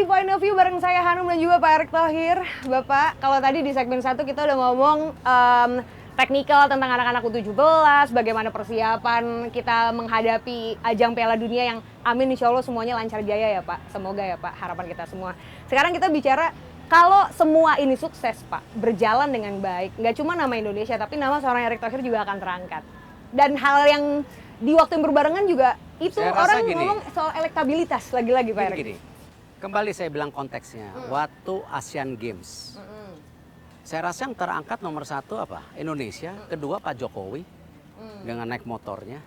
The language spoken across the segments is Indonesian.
di Point of View bareng saya Hanum dan juga Pak Erick Thohir. Bapak, kalau tadi di segmen 1 kita udah ngomong teknikal tentang anak-anak U17, bagaimana persiapan kita menghadapi ajang Piala Dunia yang amin insya Allah semuanya lancar jaya ya Pak. Semoga ya Pak, harapan kita semua. Sekarang kita bicara kalau semua ini sukses Pak, berjalan dengan baik, nggak cuma nama Indonesia tapi nama seorang Erick Thohir juga akan terangkat. Dan hal yang di waktu yang berbarengan juga itu orang ngomong soal elektabilitas lagi-lagi Pak Erick. Gini, kembali saya bilang konteksnya, waktu Asian Games. Saya rasa yang terangkat nomor 1 apa? Indonesia, kedua Pak Jokowi dengan naik motornya.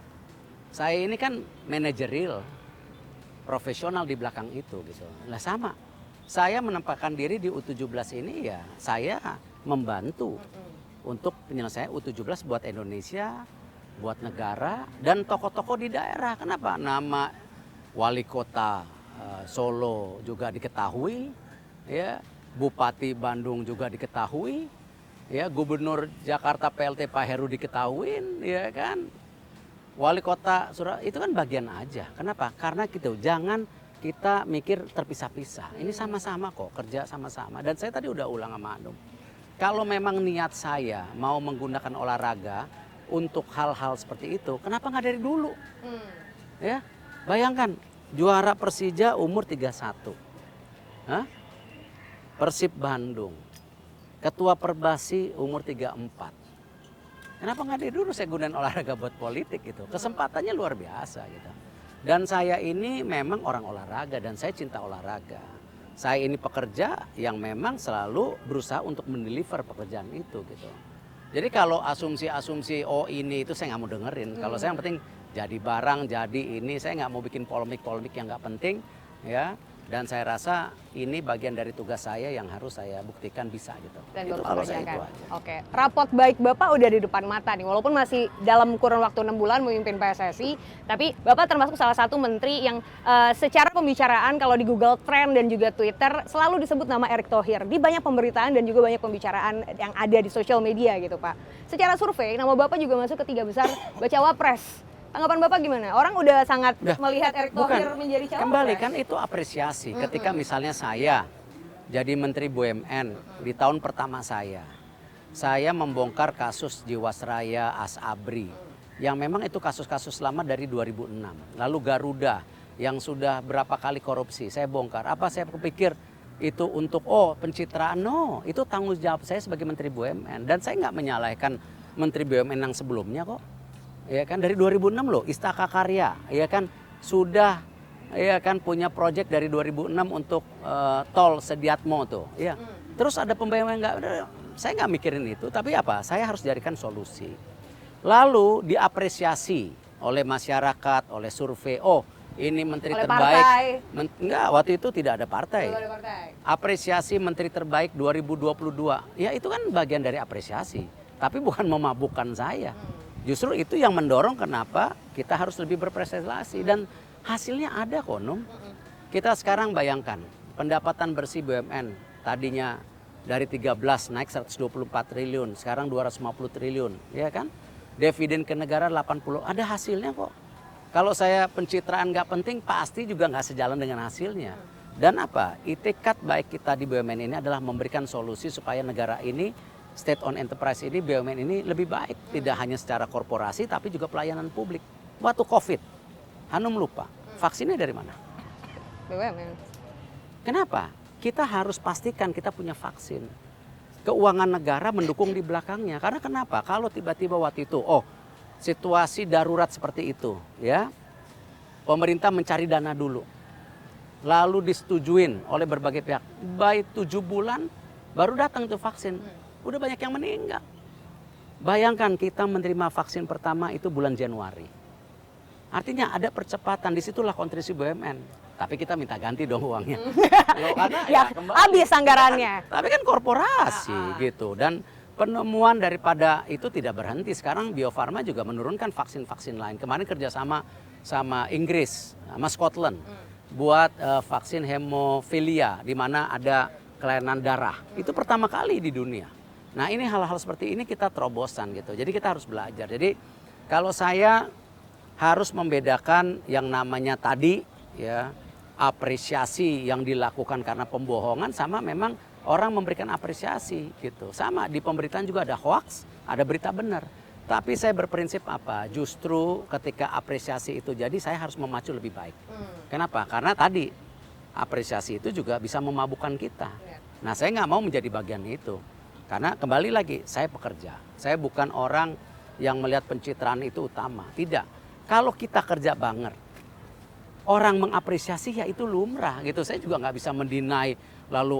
Saya ini kan manajerial, profesional di belakang itu gitu. Nah sama, saya menempatkan diri di U17 ini ya saya membantu untuk penyelesaian U17 buat Indonesia, buat negara dan tokoh-tokoh di daerah. Kenapa? Nama wali kota Solo juga diketahui, ya. Bupati Bandung juga diketahui, ya, Gubernur Jakarta PLT Pak Heru diketahuin, ya kan, Wali Kota Surabaya itu kan bagian aja. Kenapa? Karena gitu, jangan kita mikir terpisah-pisah. Ini sama-sama kok, kerja sama-sama. Dan saya tadi udah ulang sama Anum, kalau memang niat saya mau menggunakan olahraga untuk hal-hal seperti itu, kenapa nggak dari dulu? Ya, bayangkan juara Persija umur 31. Hah? Persib Bandung, ketua Perbasi umur 34. Kenapa nggak dari dulu saya gunain olahraga buat politik gitu? Kesempatannya luar biasa gitu. Dan saya ini memang orang olahraga dan saya cinta olahraga. Saya ini pekerja yang memang selalu berusaha untuk mendeliver pekerjaan itu gitu. Jadi kalau asumsi-asumsi oh ini itu saya nggak mau dengerin. Kalau saya yang penting jadi barang, jadi ini, saya nggak mau bikin polemik-polemik yang nggak penting, ya. Dan saya rasa ini bagian dari tugas saya yang harus saya buktikan bisa gitu. Dan itu kalau saya itu aja. Oke, rapot baik Bapak udah di depan mata nih. Walaupun masih dalam kurun waktu 6 bulan memimpin PSSI, tapi Bapak termasuk salah satu menteri yang secara pembicaraan kalau di Google Trend dan juga Twitter selalu disebut nama Erick Thohir. Di banyak pemberitaan dan juga banyak pembicaraan yang ada di sosial media gitu Pak. Secara survei, nama Bapak juga masuk ke 3 besar Bacawa Pres. Tanggapan Bapak gimana? Orang udah sangat melihat Erick Thohir menjadi cawapres. Kembali kan itu apresiasi. Ketika misalnya saya jadi Menteri BUMN di tahun pertama saya membongkar kasus Jiwasraya, Asabri, yang memang itu kasus-kasus lama dari 2006. Lalu Garuda yang sudah berapa kali korupsi, saya bongkar. Apa saya pikir itu untuk pencitraan? No, itu tanggung jawab saya sebagai Menteri BUMN. Dan saya nggak menyalahkan Menteri BUMN yang sebelumnya kok. Ya kan dari 2006 loh, Istaka Karya, ya kan sudah, ya kan punya proyek dari 2006 untuk tol Sediatmo tuh, ya. Terus ada pembayang saya nggak mikirin itu, tapi apa? Saya harus carikan solusi. Lalu diapresiasi oleh masyarakat, oleh survei. Oh, ini menteri oleh terbaik. Partai. Enggak, waktu itu tidak ada partai. Belum ada partai. Apresiasi menteri terbaik 2022. Ya itu kan bagian dari apresiasi, tapi bukan memabukkan saya. Justru itu yang mendorong kenapa kita harus lebih berprestasi dan hasilnya ada kok, Num. Kita sekarang bayangkan pendapatan bersih BUMN tadinya dari 13 naik 124 triliun, sekarang 250 triliun, ya kan? Dividen ke negara 80, ada hasilnya kok. Kalau saya pencitraan nggak penting, pasti juga nggak sejalan dengan hasilnya. Dan apa? Itikat baik kita di BUMN ini adalah memberikan solusi supaya negara ini state on enterprise ini, BUMN ini lebih baik. Tidak hanya secara korporasi, tapi juga pelayanan publik. Waktu COVID, Hanum lupa, vaksinnya dari mana? BUMN. Kenapa? Kita harus pastikan kita punya vaksin. Keuangan negara mendukung di belakangnya. Karena kenapa? Kalau tiba-tiba waktu itu, situasi darurat seperti itu, ya, pemerintah mencari dana dulu. Lalu disetujuin oleh berbagai pihak. By 7 bulan, baru datang tuh vaksin. Udah banyak yang meninggal. Bayangkan kita menerima vaksin pertama itu bulan Januari. Artinya ada percepatan, disitulah kontribusi BUMN. Tapi kita minta ganti dong uangnya. Karena habis anggarannya. Tapi kan korporasi gitu. Dan penemuan daripada itu tidak berhenti. Sekarang Bio Farma juga menurunkan vaksin-vaksin lain. Kemarin kerjasama sama Inggris, sama Scotland. Buat vaksin hemofilia, di mana ada kelainan darah. Itu pertama kali di dunia. Nah ini hal-hal seperti ini kita terobosan gitu. Jadi kita harus belajar. Jadi kalau saya harus membedakan yang namanya tadi ya apresiasi yang dilakukan karena pembohongan sama memang orang memberikan apresiasi gitu. Sama di pemberitaan juga ada hoax, ada berita benar. Tapi saya berprinsip apa? Justru ketika apresiasi itu jadi saya harus memacu lebih baik. Kenapa? Karena tadi apresiasi itu juga bisa memabukkan kita. Nah saya nggak mau menjadi bagian itu. Karena kembali lagi saya pekerja. Saya bukan orang yang melihat pencitraan itu utama. Tidak. Kalau kita kerja banget, orang mengapresiasi ya itu lumrah gitu. Saya juga nggak bisa mendinai lalu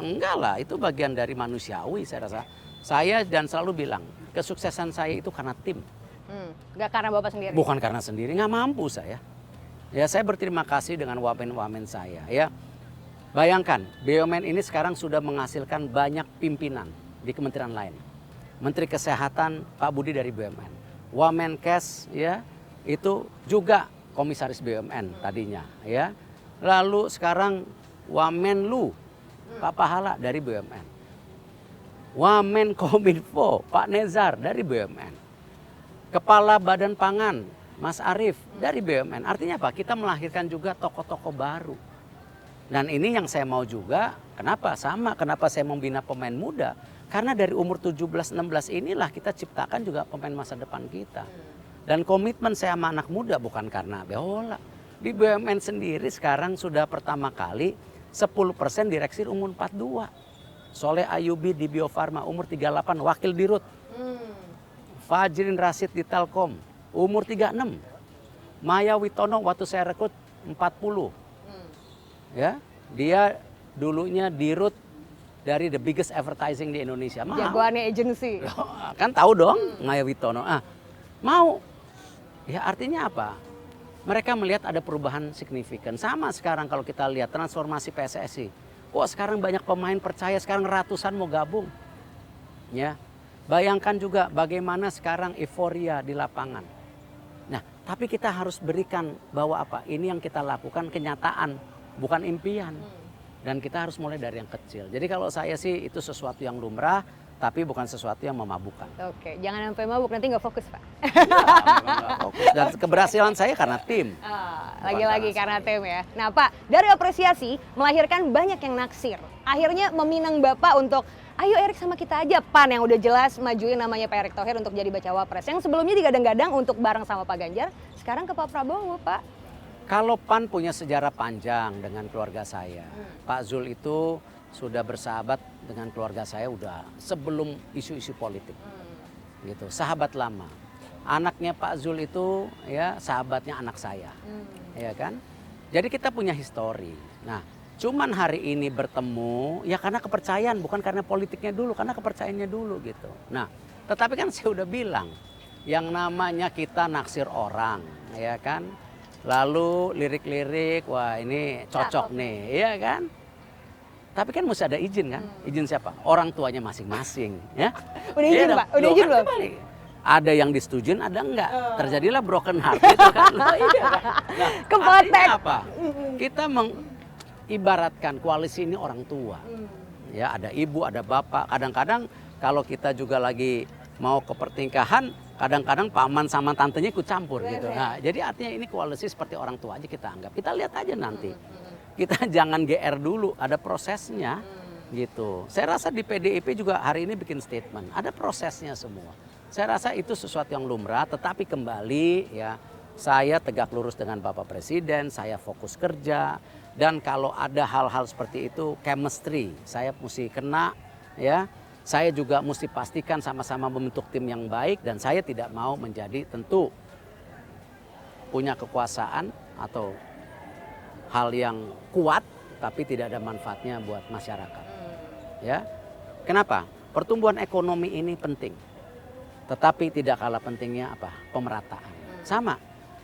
enggak lah, itu bagian dari manusiawi saya rasa. Saya dan selalu bilang kesuksesan saya itu karena tim. Nggak karena Bapak sendiri? Bukan karena sendiri, nggak mampu saya. Ya saya berterima kasih dengan wamen-wamen saya ya. Bayangkan BUMN ini sekarang sudah menghasilkan banyak pimpinan di kementerian lain. Menteri Kesehatan Pak Budi dari BUMN. Wamenkes ya itu juga komisaris BUMN tadinya ya. Lalu sekarang Wamenlu Pak Pahala dari BUMN. Wamenkominfo Pak Nezar dari BUMN. Kepala Badan Pangan Mas Arief dari BUMN. Artinya apa? Kita melahirkan juga tokoh-tokoh baru. Dan ini yang saya mau juga, kenapa? Sama, kenapa saya membina pemain muda? Karena dari umur 17-16 inilah kita ciptakan juga pemain masa depan kita. Dan komitmen saya sama anak muda bukan karena behola. Di BUMN sendiri sekarang sudah pertama kali 10% direksi umur 42. Soleh Ayubi di Bio Farma umur 38, wakil dirut. Fajrin Rasid di Telkom umur 36. Maya Witono waktu saya rekrut 40. Ya, dia dulunya dirut dari the biggest advertising di Indonesia. Mau. Jagoannya agensi. Kan tahu dong Maya Witono. Mau. Ya artinya apa? Mereka melihat ada perubahan signifikan. Sama sekarang kalau kita lihat transformasi PSSI. Kok sekarang banyak pemain percaya, sekarang ratusan mau gabung. Ya. Bayangkan juga bagaimana sekarang euforia di lapangan. Nah, tapi kita harus berikan bahwa apa? Ini yang kita lakukan kenyataan, bukan impian. Dan kita harus mulai dari yang kecil. Jadi kalau saya sih itu sesuatu yang lumrah, tapi bukan sesuatu yang memabukkan. Oke, jangan sampai mabuk, nanti nggak fokus Pak. Nggak fokus. Dan keberhasilan saya karena tim. Lagi-lagi karena tim ya. Nah Pak, dari apresiasi melahirkan banyak yang naksir. Akhirnya meminang Bapak untuk, ayo Erick sama kita aja, PAN yang udah jelas majuin namanya Pak Erick Thohir untuk jadi bacawa pres. Yang sebelumnya digadang-gadang untuk bareng sama Pak Ganjar, sekarang ke Pak Prabowo Pak. Kalau PAN punya sejarah panjang dengan keluarga saya. Pak Zul itu sudah bersahabat dengan keluarga saya udah sebelum isu-isu politik. Gitu, sahabat lama. Anaknya Pak Zul itu ya sahabatnya anak saya. Ya kan? Jadi kita punya histori. Nah, cuman hari ini bertemu ya karena kepercayaan, bukan karena politiknya dulu, karena kepercayaannya dulu gitu. Nah, tetapi kan saya udah bilang yang namanya kita naksir orang, ya kan? Lalu lirik-lirik, wah ini cocok nih, ya kan? Tapi kan mesti ada izin kan? Izin siapa? Orang tuanya masing-masing, ya. Udah izin Pak? Udah izin belum? Ada yang disetujuin, ada enggak. Terjadilah broken heart gitu kan. Kepotek. Apa? Kita mengibaratkan koalisi ini orang tua. Ya, ada ibu, ada bapak. Kadang-kadang kalau kita juga lagi mau ke pertingkahan, kadang-kadang paman sama tantenya ikut campur gitu. Nah, jadi artinya ini koalisi seperti orang tua aja kita anggap. Kita lihat aja nanti. Kita jangan GR dulu, ada prosesnya gitu. Saya rasa di PDIP juga hari ini bikin statement, ada prosesnya semua. Saya rasa itu sesuatu yang lumrah, tetapi kembali ya saya tegak lurus dengan Bapak Presiden, saya fokus kerja. Dan kalau ada hal-hal seperti itu, chemistry, saya mesti kena ya. Saya juga mesti pastikan sama-sama membentuk tim yang baik dan saya tidak mau menjadi tentu punya kekuasaan atau hal yang kuat tapi tidak ada manfaatnya buat masyarakat. Ya. Kenapa? Pertumbuhan ekonomi ini penting. Tetapi tidak kalah pentingnya apa? Pemerataan. Sama.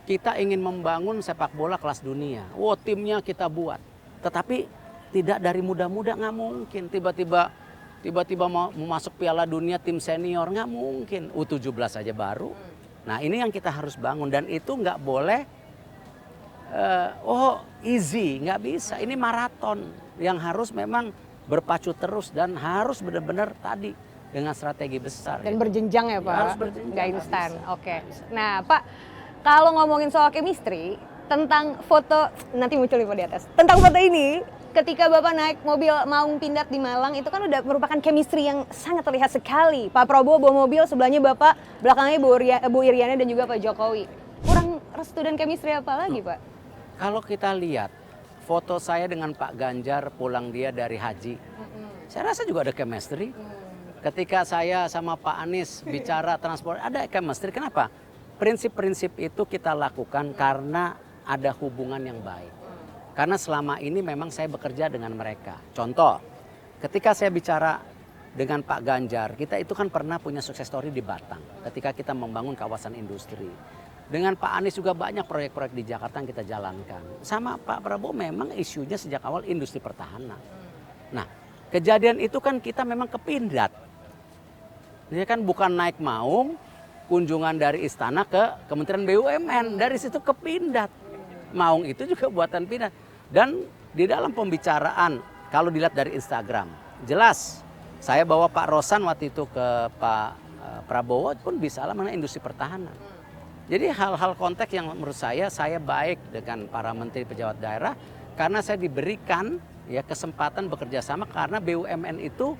Kita ingin membangun sepak bola kelas dunia. Wow, timnya kita buat. Tetapi tidak dari muda-muda, nggak mungkin. Tiba-tiba mau masuk Piala Dunia tim senior, nggak mungkin. U17 aja baru. Nah ini yang kita harus bangun dan itu nggak boleh easy, nggak bisa. Ini maraton yang harus memang berpacu terus dan harus benar-benar tadi dengan strategi besar. Dan berjenjang ya Pak? Harus berjenjang. Nggak instan, oke. Nah Pak, kalau ngomongin soal chemistry, tentang foto, nanti muncul info di atas. Tentang foto ini, ketika Bapak naik mobil Maung Pindad di Malang, itu kan udah merupakan chemistry yang sangat terlihat sekali. Pak Prabowo bawa mobil, sebelahnya Bapak, belakangnya Bu Iriana dan juga Pak Jokowi. Kurang restu dan chemistry apa lagi, Pak? Kalau kita lihat foto saya dengan Pak Ganjar pulang dia dari haji, saya rasa juga ada chemistry. Ketika saya sama Pak Anies bicara transport, ada chemistry. Kenapa? Prinsip-prinsip itu kita lakukan karena ada hubungan yang baik. Karena selama ini memang saya bekerja dengan mereka. Contoh, ketika saya bicara dengan Pak Ganjar, kita itu kan pernah punya sukses story di Batang. Ketika kita membangun kawasan industri. Dengan Pak Anies juga banyak proyek-proyek di Jakarta yang kita jalankan. Sama Pak Prabowo memang isunya sejak awal industri pertahanan. Nah, kejadian itu kan kita memang kepindat. Ini kan bukan naik Maung, kunjungan dari istana ke Kementerian BUMN. Dari situ ke Pindad. Maung itu juga buatan Pindad. Dan di dalam pembicaraan, kalau dilihat dari Instagram, jelas saya bawa Pak Rosan waktu itu ke Pak Prabowo pun bisa lah mengenai industri pertahanan. Jadi hal-hal konteks yang menurut saya baik dengan para menteri pejabat daerah karena saya diberikan ya kesempatan bekerja sama karena BUMN itu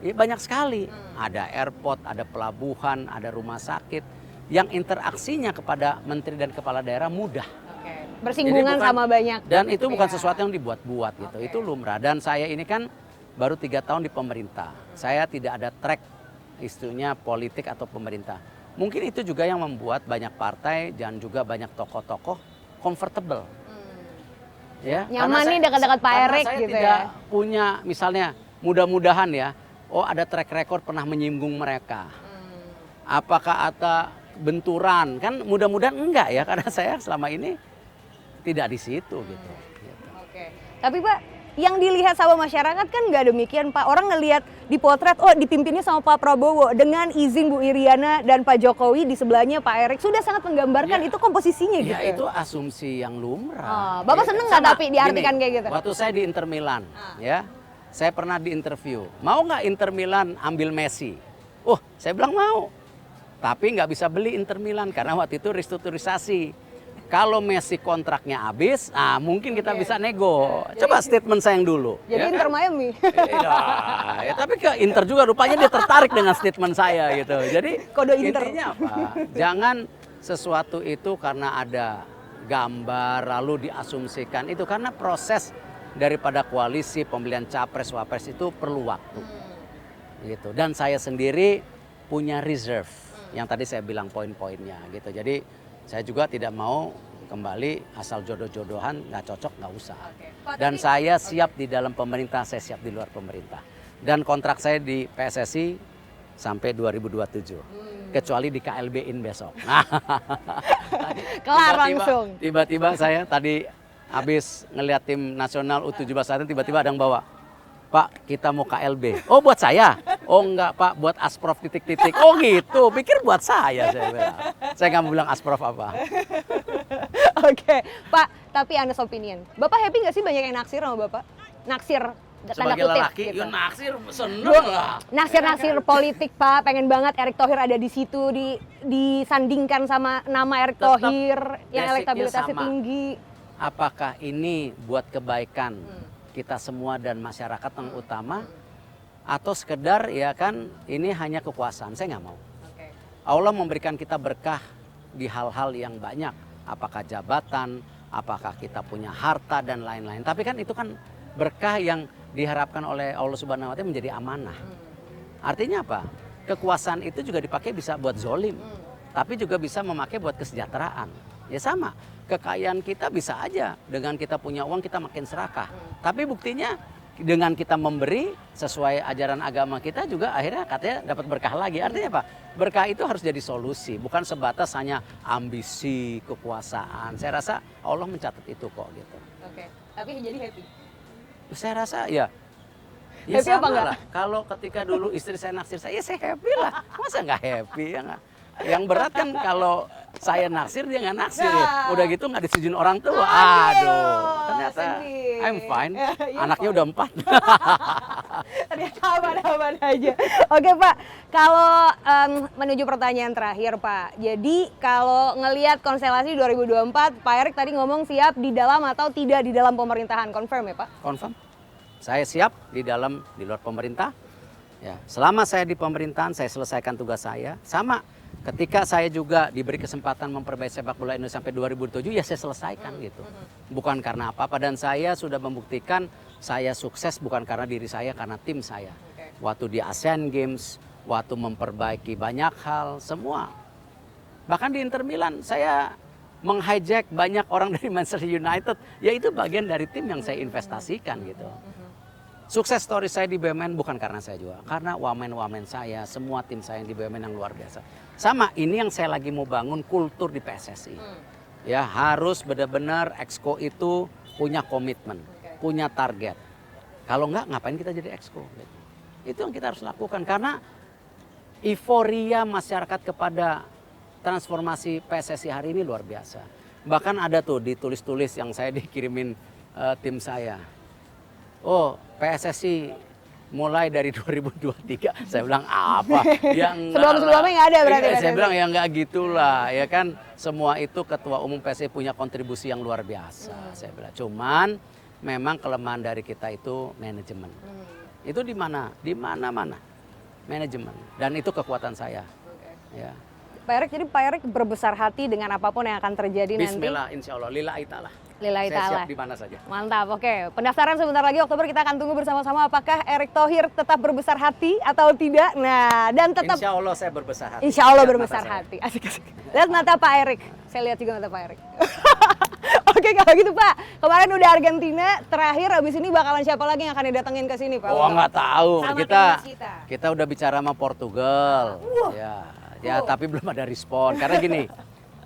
ya banyak sekali. Ada airport, ada pelabuhan, ada rumah sakit yang interaksinya kepada menteri dan kepala daerah mudah. Bersinggungan sama banyak. Dan itu bukan sesuatu yang dibuat-buat gitu. Itu lumrah. Dan saya ini kan baru 3 tahun di pemerintah. Saya tidak ada track istunya politik atau pemerintah. Mungkin itu juga yang membuat banyak partai dan juga banyak tokoh-tokoh comfortable. Ya, nyaman nih dekat-dekat Pak Erik gitu ya. Saya tidak punya misalnya mudah-mudahan ya, oh ada track record pernah menyinggung mereka. Apakah ada benturan? Kan mudah-mudahan enggak ya karena saya selama ini tidak di situ gitu. Oke. Tapi Pak, yang dilihat sama masyarakat kan nggak demikian Pak. Orang ngelihat di potret, oh dipimpinnya sama Pak Prabowo dengan izin Bu Iriana dan Pak Jokowi di sebelahnya Pak Erik. Sudah sangat menggambarkan Ya, itu komposisinya gitu. Ya itu asumsi yang lumrah. Oh, Bapak seneng nggak tapi diartikan kayak gitu? Waktu saya di Inter Milan, ya, saya pernah diinterview. Mau nggak Inter Milan ambil Messi? Oh, saya bilang mau. Tapi nggak bisa beli Inter Milan karena waktu itu restrukturisasi. Kalau Messi kontraknya habis, mungkin kita bisa nego. Coba statement saya yang dulu. Jadi ya Inter kan? Miami. Ya, tapi ke Inter juga rupanya dia tertarik dengan statement saya gitu. Jadi Kode Inter. intinya apa? Jangan sesuatu itu karena ada gambar lalu diasumsikan. Itu karena proses daripada koalisi pemilihan capres wapres itu perlu waktu. Gitu. Dan saya sendiri punya reserve yang tadi saya bilang poin-poinnya gitu. Jadi saya juga tidak mau kembali asal jodoh-jodohan, nggak cocok, nggak usah. Dan saya siap di dalam pemerintah, saya siap di luar pemerintah. Dan kontrak saya di PSSI sampai 2027. Kecuali di KLB-in besok. Kelar langsung. Tiba-tiba saya tadi habis ngelihat tim nasional U17 saat itu tiba-tiba ada yang bawa. Pak, kita mau KLB. Oh, buat saya? Oh, enggak, Pak, buat Asprof titik-titik. Oh, gitu. Pikir buat saya bilang. Saya nggak mau bilang Asprof apa. Oke, Pak, tapi honest opinion. Bapak happy nggak sih banyak yang naksir sama Bapak? Naksir, tanda Sebagai kutip. lelaki, Gitu. ya naksir, seneng lah. Naksir politik, Pak. Pengen banget Erick Thohir ada di situ, disandingkan sama nama Erick Tetap Thohir yang basicnya elektabilitasnya sama. tinggi. Apakah ini buat kebaikan kita semua dan masyarakat yang utama atau sekedar ya kan ini hanya kekuasaan? Saya nggak mau. Allah memberikan kita berkah di hal-hal yang banyak, apakah jabatan, apakah kita punya harta dan lain-lain. Tapi kan itu kan berkah yang diharapkan oleh Allah Subhanahu wa Ta'ala menjadi amanah. Artinya apa? Kekuasaan itu juga dipakai bisa buat zolim, tapi juga bisa memakai buat kesejahteraan. Ya sama, kekayaan kita bisa aja dengan kita punya uang kita makin serakah. Tapi buktinya dengan kita memberi sesuai ajaran agama kita juga akhirnya katanya dapat berkah lagi. Artinya apa? Berkah itu harus jadi solusi, bukan sebatas hanya ambisi, kekuasaan. Saya rasa Allah mencatat itu kok gitu. Oke, tapi jadi happy. Saya rasa ya Happy apa sama enggak? lah. Kalau ketika dulu istri saya naksir saya, ya saya happy lah. Masa nggak happy ya nggak? Yang berat kan kalau saya naksir dia nggak naksir ya. Nah. Udah gitu nggak disetujuin orang tua. Aduh, Ternyata sedih. I'm fine. Iya, Anaknya Pak. udah 4. Ternyata aman-aman aja. Oke Pak, kalau menuju pertanyaan terakhir Pak. Jadi kalau ngelihat konstelasi 2024, Pak Erik tadi ngomong siap di dalam atau tidak di dalam pemerintahan, confirm ya Pak? Confirm. Saya siap di luar pemerintah. Ya, selama saya di pemerintahan saya selesaikan tugas saya. Sama ketika saya juga diberi kesempatan memperbaiki sepak bola Indonesia sampai 2007 ya saya selesaikan gitu. Bukan karena apa-apa dan saya sudah membuktikan saya sukses bukan karena diri saya, karena tim saya. Waktu di Asian Games, waktu memperbaiki banyak hal, semua. Bahkan di Inter Milan saya menghijack banyak orang dari Manchester United, ya itu bagian dari tim yang saya investasikan gitu. Sukses story saya di BUMN bukan karena saya juga, karena wamen-wamen saya, semua tim saya yang di BUMN yang luar biasa. Sama, ini yang saya lagi mau bangun kultur di PSSI. Ya harus benar-benar Exco itu punya komitmen, punya target. Kalau enggak, ngapain kita jadi Exco? Gitu. Itu yang kita harus lakukan karena euforia masyarakat kepada transformasi PSSI hari ini luar biasa. Bahkan ada tuh ditulis-tulis yang saya dikirimin tim saya. Oh, PSSI mulai dari 2023. Saya bilang apa? Yang Sebelum-sebelumnya nggak ada berarti. Saya bilang ya nggak gitulah, ya kan. Semua itu ketua umum PSSI punya kontribusi yang luar biasa. Saya bilang. Cuman memang kelemahan dari kita itu manajemen. Itu di mana? Di mana-mana. Manajemen. Dan itu kekuatan saya. Ya. Pak Erik, jadi Pak Erik berbesar hati dengan apapun yang akan terjadi nanti. Bismillah, insya Allah, lillahi ta'ala. Lillahi Saya ta'ala. siap di mana saja. Mantap, oke. Pendaftaran sebentar lagi Oktober, kita akan tunggu bersama-sama apakah Erick Thohir tetap berbesar hati atau tidak. Nah, dan tetap Insya Allah saya berbesar hati. Insya Allah Lihat berbesar mata saya. hati. Asik-asik. Lihat mata Pak Erik. Saya lihat juga mata Pak Erik. Oke, kalau gitu Pak, kemarin udah Argentina, terakhir abis ini bakalan siapa lagi yang akan didatengin ke sini Pak? Oh nggak tahu, Sama kita timnas kita. kita udah bicara sama Portugal. Ya, tapi belum ada respon. Karena gini,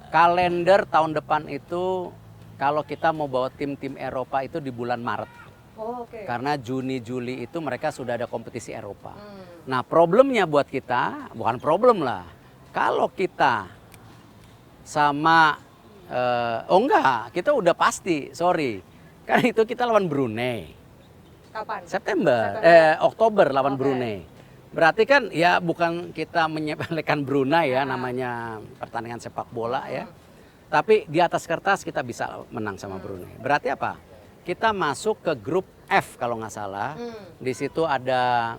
kalender tahun depan itu kalau kita mau bawa tim-tim Eropa itu di bulan Maret. Oh, oke. Karena Juni, Juli itu mereka sudah ada kompetisi Eropa. Nah problemnya buat kita, bukan problem lah. Kalau kita sama, oh enggak, kita udah pasti, sorry. Karena itu kita lawan Brunei. Kapan? September. Oktober lawan Oke. Brunei. Berarti kan ya bukan kita menyepelekan Brunei ya, namanya pertandingan sepak bola ya. Tapi di atas kertas kita bisa menang sama Brunei. Berarti apa? Kita masuk ke grup F kalau nggak salah. Di situ ada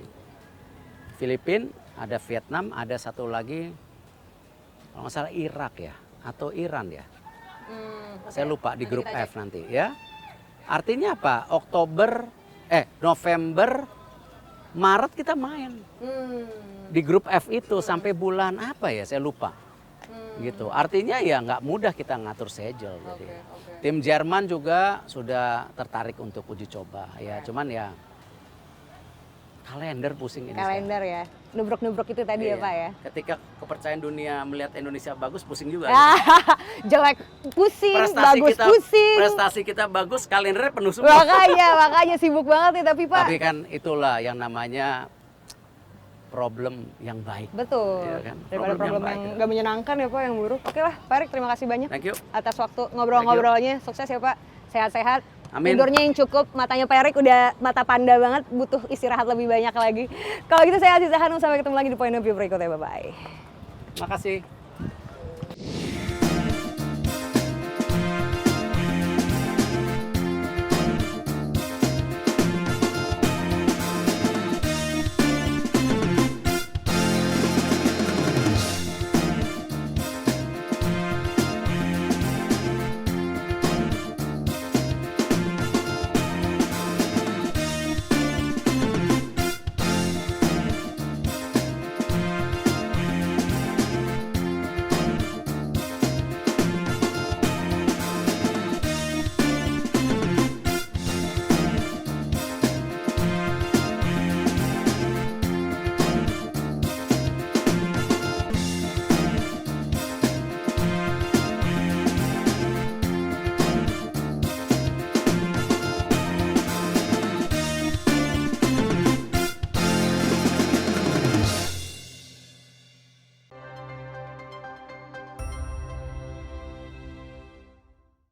Filipina, ada Vietnam, ada satu lagi kalau nggak salah Irak ya atau Iran ya. Saya lupa di grup F nanti ya. Artinya apa? November, Maret kita main di grup F itu sampai bulan apa ya? Saya lupa. Gitu. Artinya ya nggak mudah kita ngatur schedule. Jadi. Tim Jerman juga sudah tertarik untuk uji coba ya. Cuman ya kalender pusing ini. Kalender ya. Nubruk-nubruk itu tadi ya Iya. Pak ya. Ketika kepercayaan dunia melihat Indonesia bagus pusing juga. Jelek pusing, bagus kita, pusing. prestasi kita bagus, kalendernya penuh semua. Makanya sibuk banget nih tapi Pak. Tapi kan itulah yang namanya problem yang baik. Betul. Iya kan? Daripada problem baik, yang gitu. nggak menyenangkan ya Pak, yang buruk. Oke lah, Pak Erik, terima kasih banyak Thank you. atas waktu ngobrol-ngobrolnya. Sukses ya Pak. Sehat-sehat. Amin. Tidurnya yang cukup, matanya Pak Erik udah mata panda banget, butuh istirahat lebih banyak lagi. Kalau gitu saya Aziza Hanum, sampai ketemu lagi di Point of View berikutnya. Bye-bye. Makasih.